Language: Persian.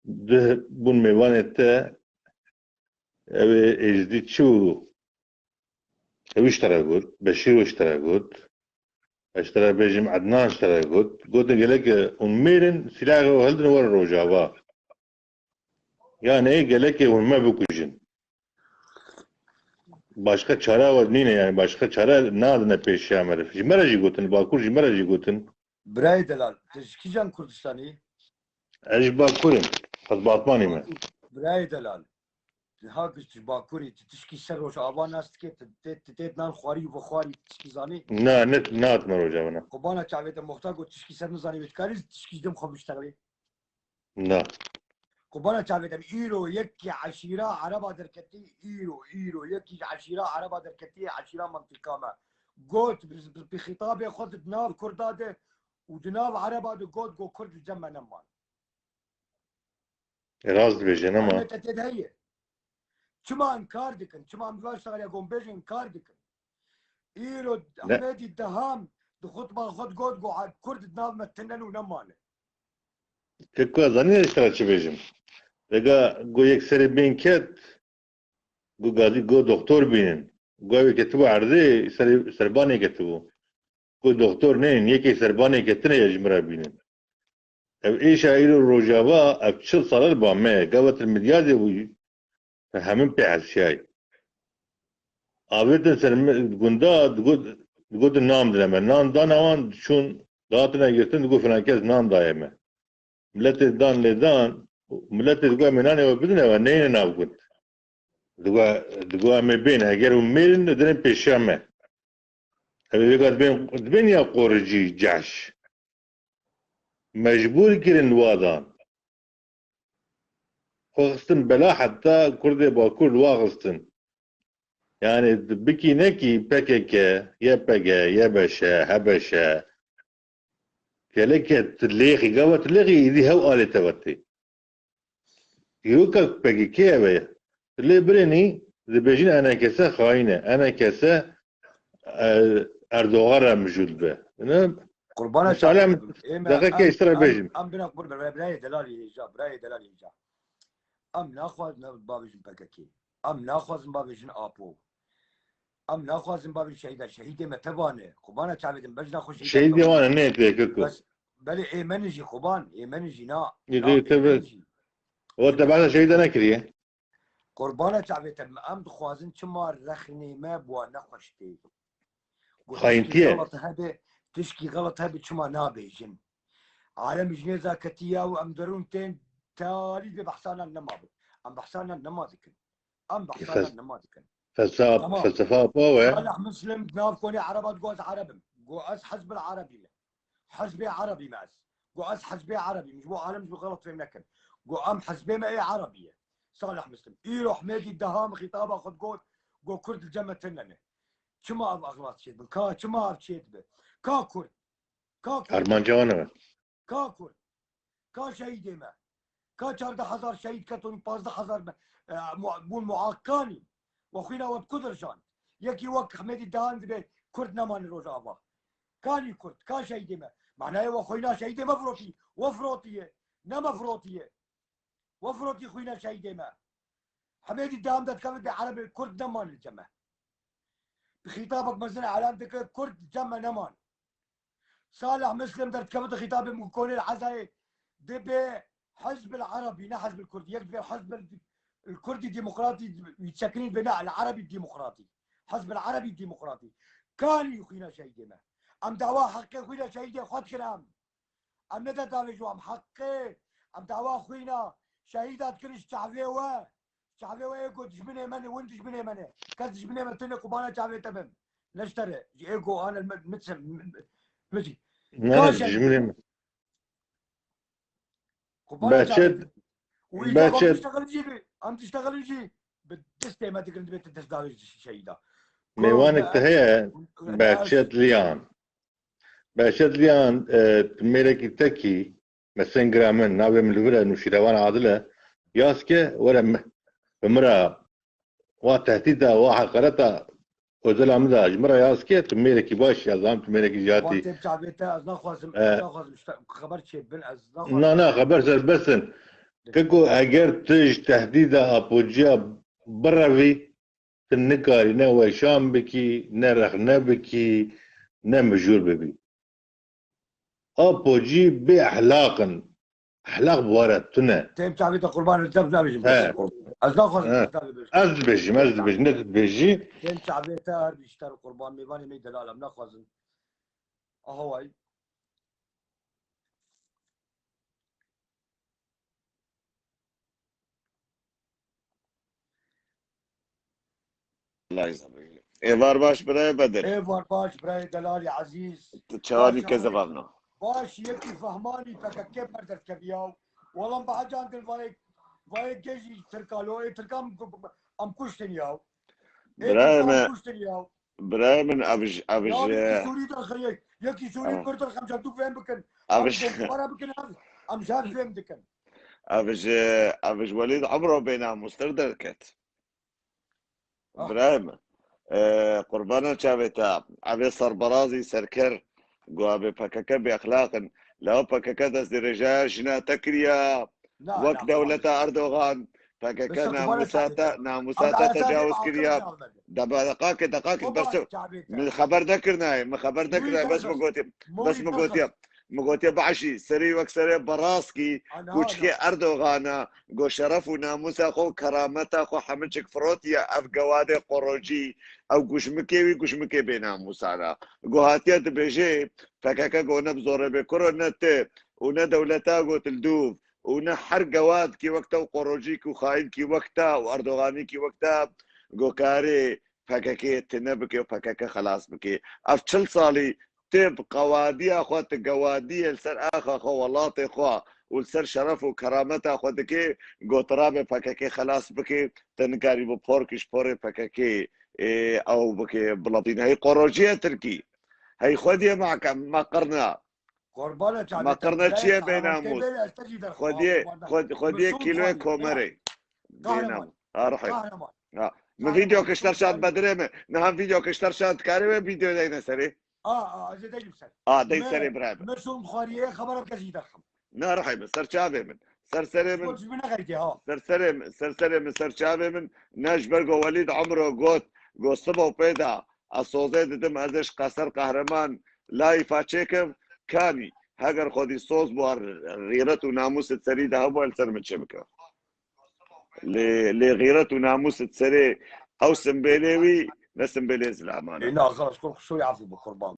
bun mevanette ev ejdi çu ev iştara gut Beşir iştara gut اشترى بيجم عدنان اشترى قلت قالك وميرن سلاغه وهلدن ورا روجاوا yani قالك وما بكوجن başka çare var nine yani başka çare ne adına peş yamer jimeraji gotun bakur jimeraji gotun برای دلال تشکیجان کردستانی ej bakurim az batmani me برای دلال ها گشت باکوری تشکی سر روش آبان است که تت نان خواری و خواری تشکی زانی ne atma rojavana قبانا چاویت محتاج و تشکی سر نزانی بیتکاری تشکی دم خوب اشتغلی ne قبانا چاویت ایرو یکی عشیره عربا درکتی ایرو یکی عشیره عربا درکتی عشیره منطقه ما قلت بخطاب خود دناب کرداده و دناب عربا دو قلت قو کرد جمع نمان raz dibêjin ama احنا تتد هي چما انکار دکن چما امواج شغل یکم بیش انکار دکن ایرو ne احمدی دهام دو خطبه خود قلت قو کرد دناب متنن و نمانه tek kazanı iştara çibêjim vega go yek seri binket go gazi go doktor binin go ev ketibu ardı serbanê ketibu go doktor neyin yekê serbanê ketine ya jimira binin ev êşa îro rojava ev çil salar ba me gavetir midyadê bû hemin pê hesiyay avêtin ser gunda digotin nam dileme nan dan awan çûn datine girtin digo filan kes nan daye me milletê dan lê dan milletê digo em ê nanê we bidin ew neyne nav gund digo em ê bên heger hûn mêrin dirin pêşiya me ev ê vêga dibên ya qoricî ceş mecbûr kirin wadan xwexistin bela heta Kurdê Bakur waxistin yani bikî nekî PKK YPG YBŞ HBŞ geleke lêxî gavet lêxî îdî hew alê tevetê îroka PKK ev e lê birênî dibêjin enekese xaîn e enekese Erdoğan re mijûl be قربانا مثلا دقیقه اشترا بيجم ام بنا قرب براي دلالي هجا براي دلالي هجا ام ناخذ بابجن بككي ام ناخذ بابجن ابو ام ناخذ بابجن شهيد متبانه قربانا تعبد بجنا خوش شهيد ديوان ne tekeko بس بل ايمنجي قربان ايمنجي نا يجي o tabağa şehide ne kiriye قربانا تعبد ام دخوازن چما رخني ما بو نخشتي خاينتيه غلط هذا تشكي غلط هذا چما نابيجن عالم جنيزة كتيا وام درون تين تالي بحثانا النماذج ام بحثانا النماذج ام بحثانا النماذج فلسفه باوه صالح مسلم ناف كوني عربات جوز عربي جوز حزب العربي حزبي عربي ماس جوز حزبي عربي مش بو عالم مش غلط فهم لكن جو ام حزبي ما ايه عربيه صالح مسلم يروح حميدي الدهام خطابه خد جو كرد الجمه تننه شما اب اغلاط شيء كا شما اب شيء كا كرد Arman Cavanı كا كرد كا شهيد ما كا 14000 شهيد كتون 15000 بول معاقاني وخينا وقت كدرجان يكي وقت حميدي الدهان دبي كرد نمان روجابا كاني كرد كا شهيد ما معناه وخينا شهيد مفروتي وفروتيه نمفروتيه وفروتي خوينا شهيد ما حميدي الدهان ده كان بعربي كرد نمان الجمع بخطابك مثلا علامتك كرد جمع نمان صالح مسلم درت كبت خطابي من كون العزاي دبي حزب العربي لا حزب الكردي يكفي حزب الكردي الديمقراطي يتشكلين بناء العربي الديمقراطي حزب العربي الديمقراطي كان يخينا شهيدنا ام دعواه حقي خوينا شهيدي خد كلام ام ندى داوي جوام حقي ام دعواه خوينا شهيدات كرش شعبي ايجو تجبني مني وانت تجبني مني كاز تجبني من تنك وبانا شعبي تمام نشتري ايجو انا المتسم مجي ne cümle بچه واذا عم تشتغل جيبي عم تشتغل جي بالدستة ما تقدر بيت تزداد شيء mevanek te heye Behçet liyan merekî tekî mesên giramın navê milvîra nûşîrevan adile yaske were bimira wa tehdîda wa heqareta özela min da ji min re yaske tu mêrekî baş ya zam tu mêrekî ziyatî خبر شيء بن از na xeber serbestin كاكو اگر تج تهديد ابوجيا براوي تنكاري نا وشام بكي نا رخنا بكي نا مجور ببي ابوجي باخلاقا اخلاق بوارتنا تيم تعبيد قربان الدب لا بيجي ها قربان ازلاخ ازدبج ندبجي تيم تعبيد تار بيشتري قربان ميباني مي دلالة منخوزن اهوي الله يسلمك ايفار باش براي بدر ايه باش براي دلالي عزيز تشاوني باش كذبنا باش يكي فهماني فكا كيف بردت كبياو والله بعد جان الفايك جيجي تركالو ايه تركام ام كشتن ياو ايه تركام براي كشتن ياو براي من ابج يا سوري داخل يكي سوري برد الخمسة دوك فين بكن ابج ام برا بكن هذا ام شاد فين بكن ابج وليد عمره بين مستردركت برايم قربانا شافتا ابي سربرازي سركر جو ابي بكك باخلاق لو بكك دز رجال جنا تكريا وقت دولة اردوغان بكك ناموساتا تجاوز كريا دقائق بس من خبر ذكرنا بس مقوتي بعشي سري وكسري براسكي كوشكي اردوغانا جو شرف وناموسا خو كرامتا خو حملشك فروتيا اف قوادي قروجي او قشمكي بناموسانا جو هاتيا تبيجي فكاكا جو نبزور بكرو نت ونا دولتا جو تلدوف ونا حر قواد كي وقتا وقروجي كي وخاين كي وقتا واردوغاني كي وقتا جو كاري فكاكي تنبكي وفكاكا خلاص بكي اف 4 صالي تب قوادي اخوات قوادي السر اخو والله اخو والسر شرف وكرامته اخوتك قطرابه فككي خلاص بكي تنكاري بوركش بوري فككي او بكي بلطين هي قروجيه تركي هي خديه معك ما قرنا ما قرنا شيء بين ناموس خديه كيلو كومري بينام روحي من فيديو كشترشات بدري نهم فيديو كشترشات كاري فيديو دينا سري زي دايم سر داي سري براب مسون بخاريه خبرك كشي دخم نا روحي من سر شابي من سر سري من سر سري من سر شابي من ناش برقو وليد عمره قوت صبا وبيدا الصوزي دم ازش قصر قهرمان لا يفاتشيكم كاني هاجر خودي صوز بوار غيرة وناموس تسري ده هو السر من شبكه لغيرة وناموس تسري او سمبيليوي نسمبيليز الامانه لا خلاص كل شوي عفو بالقربان